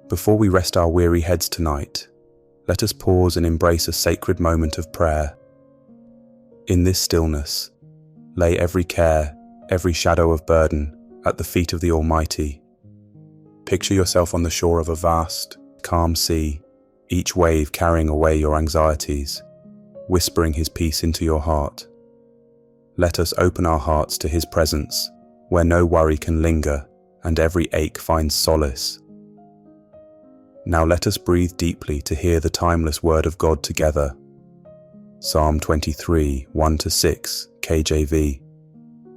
Before we rest our weary heads tonight, let us pause and embrace a sacred moment of prayer. In this stillness, lay every care, every shadow of burden at the feet of the Almighty. Picture yourself on the shore of a vast, calm sea, each wave carrying away your anxieties, whispering His peace into your heart. Let us open our hearts to His presence, where no worry can linger and every ache finds solace. Now let us breathe deeply to hear the timeless word of God together. Psalm 23, 1-6, KJV.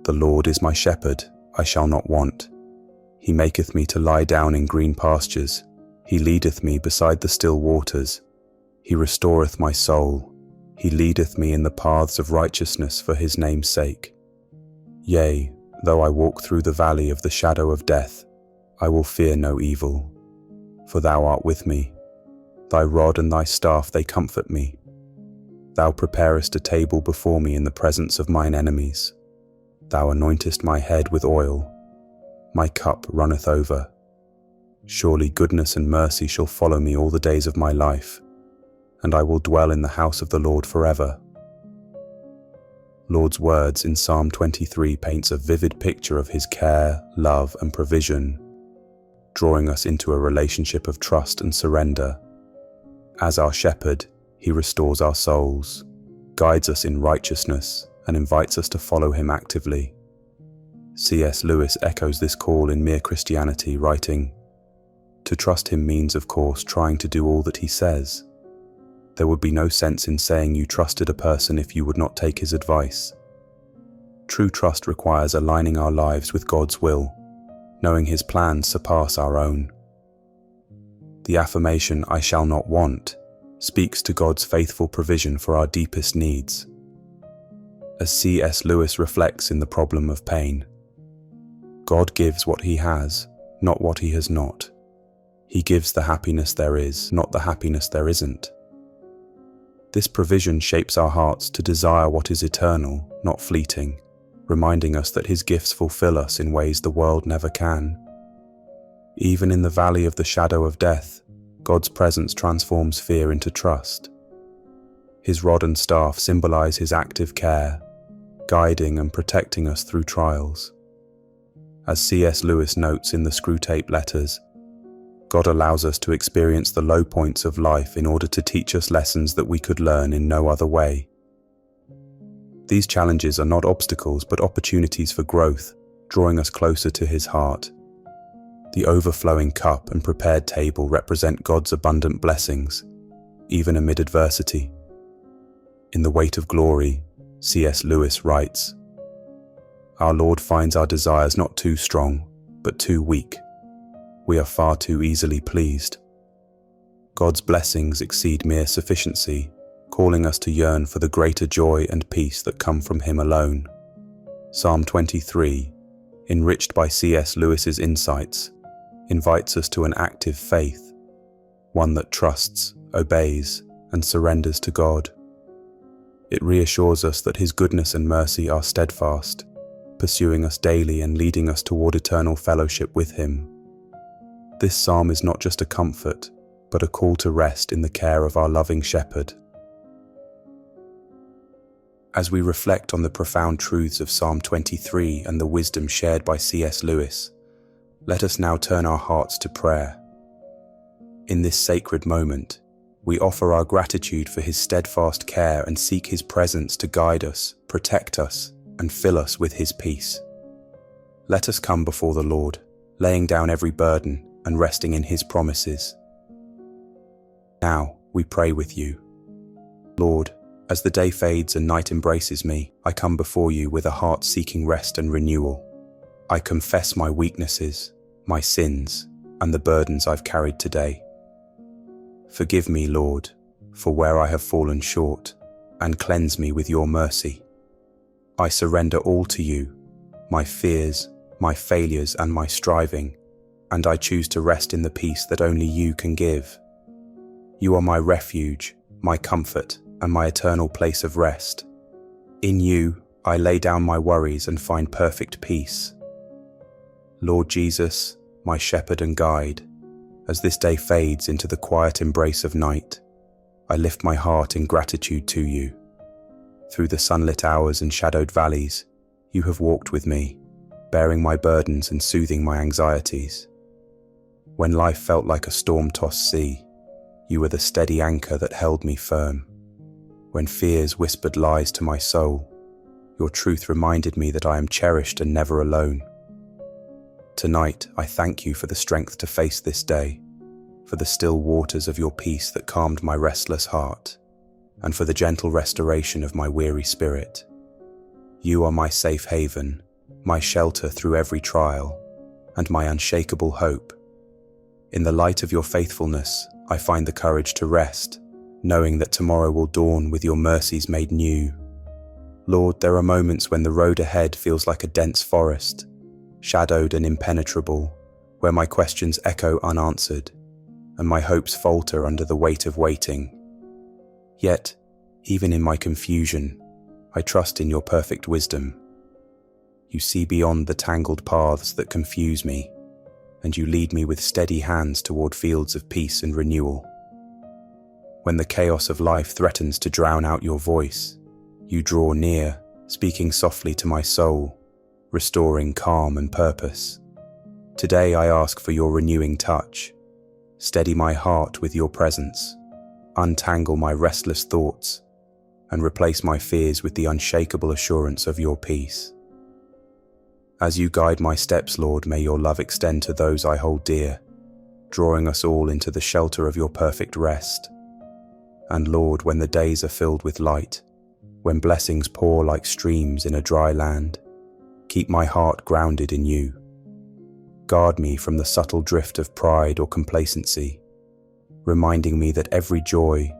The Lord is my shepherd, I shall not want. He maketh me to lie down in green pastures. He leadeth me beside the still waters. He restoreth my soul. He leadeth me in the paths of righteousness for His name's sake. Yea, though I walk through the valley of the shadow of death, I will fear no evil. For Thou art with me. Thy rod and Thy staff, they comfort me. Thou preparest a table before me in the presence of mine enemies. Thou anointest my head with oil. My cup runneth over. Surely goodness and mercy shall follow me all the days of my life, and I will dwell in the house of the Lord forever. Lord's words in Psalm 23 paints a vivid picture of His care, love, and provision, drawing us into a relationship of trust and surrender. As our shepherd, He restores our souls, guides us in righteousness, and invites us to follow Him actively. C.S. Lewis echoes this call in Mere Christianity, writing, "To trust Him means, of course, trying to do all that He says. There would be no sense in saying you trusted a person if you would not take his advice. True trust requires aligning our lives with God's will, knowing His plans surpass our own." The affirmation, "I shall not want," speaks to God's faithful provision for our deepest needs. As C.S. Lewis reflects in The Problem of Pain, God gives what He has, not what He has not. He gives the happiness there is, not the happiness there isn't. This provision shapes our hearts to desire what is eternal, not fleeting, reminding us that His gifts fulfill us in ways the world never can. Even in the valley of the shadow of death, God's presence transforms fear into trust. His rod and staff symbolize His active care, guiding and protecting us through trials. As C.S. Lewis notes in the Screwtape Letters, God allows us to experience the low points of life in order to teach us lessons that we could learn in no other way. These challenges are not obstacles but opportunities for growth, drawing us closer to His heart. The overflowing cup and prepared table represent God's abundant blessings, even amid adversity. In The Weight of Glory, C.S. Lewis writes, "Our Lord finds our desires not too strong, but too weak. We are far too easily pleased. God's blessings exceed mere sufficiency, calling us to yearn for the greater joy and peace that come from Him alone." Psalm 23, enriched by C.S. Lewis's insights, invites us to an active faith, one that trusts, obeys, and surrenders to God. It reassures us that His goodness and mercy are steadfast, pursuing us daily and leading us toward eternal fellowship with Him. This psalm is not just a comfort, but a call to rest in the care of our loving shepherd. As we reflect on the profound truths of Psalm 23 and the wisdom shared by C.S. Lewis, let us now turn our hearts to prayer. In this sacred moment, we offer our gratitude for His steadfast care and seek His presence to guide us, protect us, and fill us with His peace. Let us come before the Lord, laying down every burden and resting in His promises. Now we pray with you. Lord, as the day fades and night embraces me, I come before You with a heart seeking rest and renewal. I confess my weaknesses, my sins, and the burdens I've carried today. Forgive me, Lord, for where I have fallen short, and cleanse me with Your mercy. I surrender all to You, my fears, my failures, and my striving, and I choose to rest in the peace that only You can give. You are my refuge, my comfort, and my eternal place of rest. In You, I lay down my worries and find perfect peace. Lord Jesus, my shepherd and guide, As this day fades into the quiet embrace of night, I lift my heart in gratitude to you. Through the sunlit hours and shadowed valleys, you have walked with me, bearing my burdens and soothing my anxieties. When life felt like a storm-tossed sea, you were the steady anchor that held me firm. When fears whispered lies to my soul, your truth reminded me that I am cherished and never alone. Tonight, I thank you for the strength to face this day, for the still waters of your peace that calmed my restless heart, and for the gentle restoration of my weary spirit. You are my safe haven, my shelter through every trial, and my unshakable hope. In the light of your faithfulness, I find the courage to rest, knowing that tomorrow will dawn with your mercies made new. Lord, there are moments when the road ahead feels like a dense forest, shadowed and impenetrable, where my questions echo unanswered, and my hopes falter under the weight of waiting. Yet, even in my confusion, I trust in your perfect wisdom. You see beyond the tangled paths that confuse me, and you lead me with steady hands toward fields of peace and renewal. When the chaos of life threatens to drown out your voice, you draw near, speaking softly to my soul, restoring calm and purpose. Today I ask for your renewing touch. Steady my heart with your presence, untangle my restless thoughts, and replace my fears with the unshakable assurance of your peace. As you guide my steps, Lord, may your love extend to those I hold dear, drawing us all into the shelter of your perfect rest. And Lord, when the days are filled with light, when blessings pour like streams in a dry land, keep my heart grounded in you. Guard me from the subtle drift of pride or complacency, reminding me that every joy,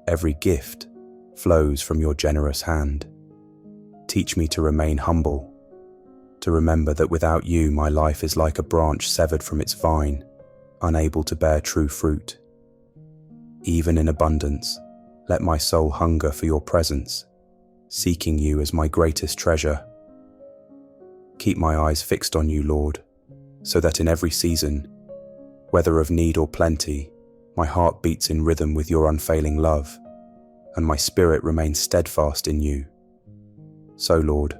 every gift, flows from your generous hand. Teach me to remain humble, to remember that without you my life is like a branch severed from its vine, unable to bear true fruit. Even in abundance, let my soul hunger for your presence, seeking you as my greatest treasure. Keep my eyes fixed on you, Lord, so that in every season, whether of need or plenty, my heart beats in rhythm with your unfailing love, and my spirit remains steadfast in you. So, Lord,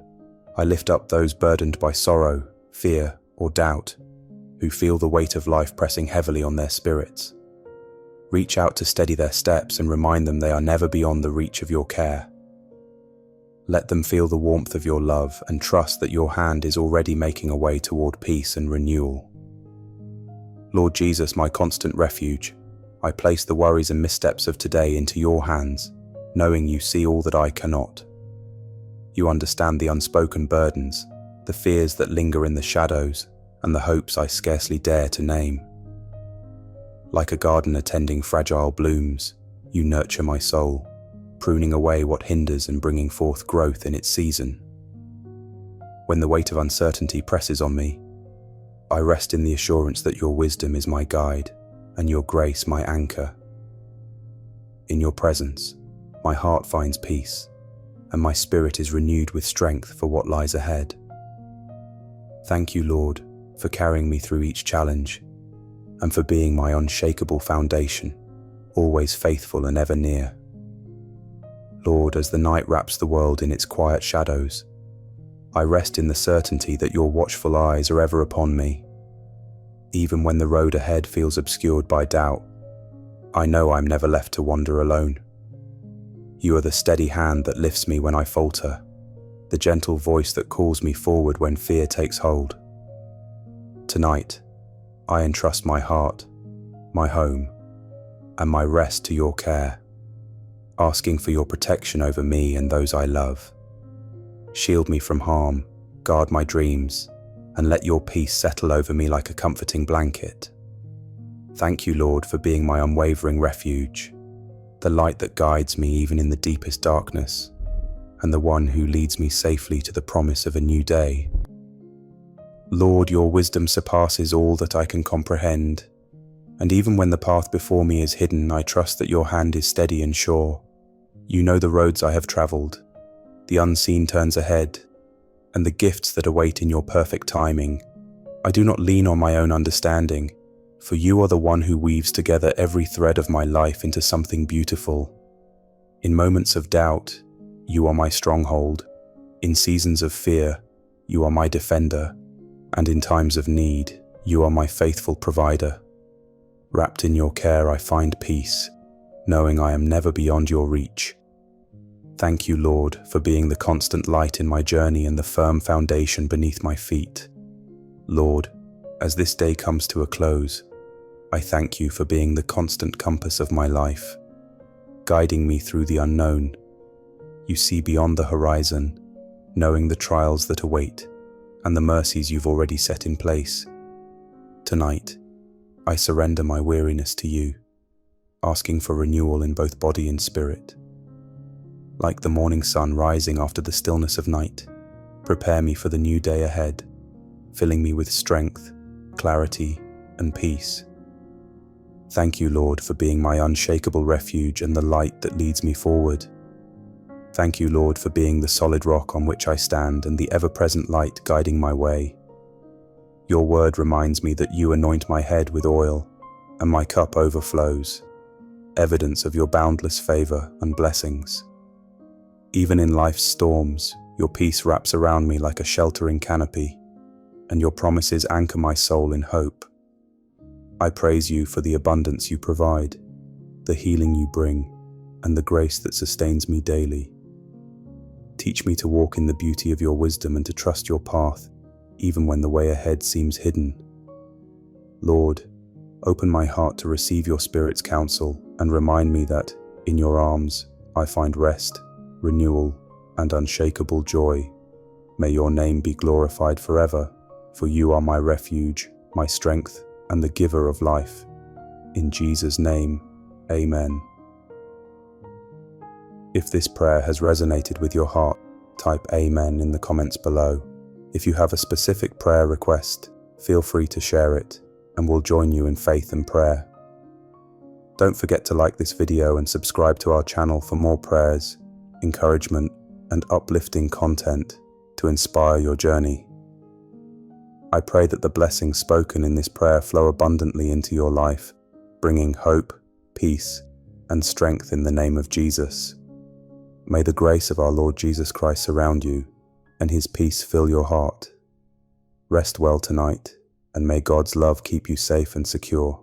I lift up those burdened by sorrow, fear, or doubt, who feel the weight of life pressing heavily on their spirits. Reach out to steady their steps and remind them they are never beyond the reach of your care. Let them feel the warmth of your love and trust that your hand is already making a way toward peace and renewal. Lord Jesus, my constant refuge, I place the worries and missteps of today into your hands, knowing you see all that I cannot. You understand the unspoken burdens, the fears that linger in the shadows, and the hopes I scarcely dare to name. Like a gardener tending fragile blooms, you nurture my soul, pruning away what hinders and bringing forth growth in its season. When the weight of uncertainty presses on me, I rest in the assurance that your wisdom is my guide and your grace my anchor. In your presence, my heart finds peace, and my spirit is renewed with strength for what lies ahead. Thank you, Lord, for carrying me through each challenge, and for being my unshakable foundation, always faithful and ever near. Lord, as the night wraps the world in its quiet shadows, I rest in the certainty that your watchful eyes are ever upon me. Even when the road ahead feels obscured by doubt, I know I'm never left to wander alone. You are the steady hand that lifts me when I falter, the gentle voice that calls me forward when fear takes hold. Tonight, I entrust my heart, my home, and my rest to your care, asking for your protection over me and those I love. Shield me from harm, guard my dreams, and let your peace settle over me like a comforting blanket. Thank you, Lord, for being my unwavering refuge, the light that guides me even in the deepest darkness, and the one who leads me safely to the promise of a new day. Lord, your wisdom surpasses all that I can comprehend, and even when the path before me is hidden, I trust that your hand is steady and sure. You know the roads I have traveled, the unseen turns ahead, and the gifts that await in your perfect timing. I do not lean on my own understanding, for you are the one who weaves together every thread of my life into something beautiful. In moments of doubt, you are my stronghold. In seasons of fear, you are my defender. And in times of need, you are my faithful provider. Wrapped in your care, I find peace, knowing I am never beyond your reach. Thank you, Lord, for being the constant light in my journey and the firm foundation beneath my feet. Lord, as this day comes to a close, I thank you for being the constant compass of my life, guiding me through the unknown. You see beyond the horizon, knowing the trials that await and the mercies you've already set in place. Tonight, I surrender my weariness to you, asking for renewal in both body and spirit. Like the morning sun rising after the stillness of night, prepare me for the new day ahead, filling me with strength, clarity, and peace. Thank you, Lord, for being my unshakable refuge and the light that leads me forward. Thank you, Lord, for being the solid rock on which I stand and the ever-present light guiding my way. Your word reminds me that you anoint my head with oil, and my cup overflows, evidence of your boundless favor and blessings. Even in life's storms, your peace wraps around me like a sheltering canopy, and your promises anchor my soul in hope. I praise you for the abundance you provide, the healing you bring, and the grace that sustains me daily. Teach me to walk in the beauty of your wisdom and to trust your path, even when the way ahead seems hidden. Lord, open my heart to receive your Spirit's counsel and remind me that, in your arms, I find rest, renewal, and unshakable joy. May your name be glorified forever, for you are my refuge, my strength, and the giver of life. In Jesus' name, Amen. If this prayer has resonated with your heart, type Amen in the comments below. If you have a specific prayer request, feel free to share it, and we'll join you in faith and prayer. Don't forget to like this video and subscribe to our channel for more prayers, encouragement, and uplifting content to inspire your journey. I pray that the blessings spoken in this prayer flow abundantly into your life, bringing hope, peace, and strength in the name of Jesus. May the grace of our Lord Jesus Christ surround you, and his peace fill your heart. Rest well tonight, and may God's love keep you safe and secure.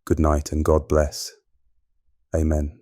Good night and God bless. Amen.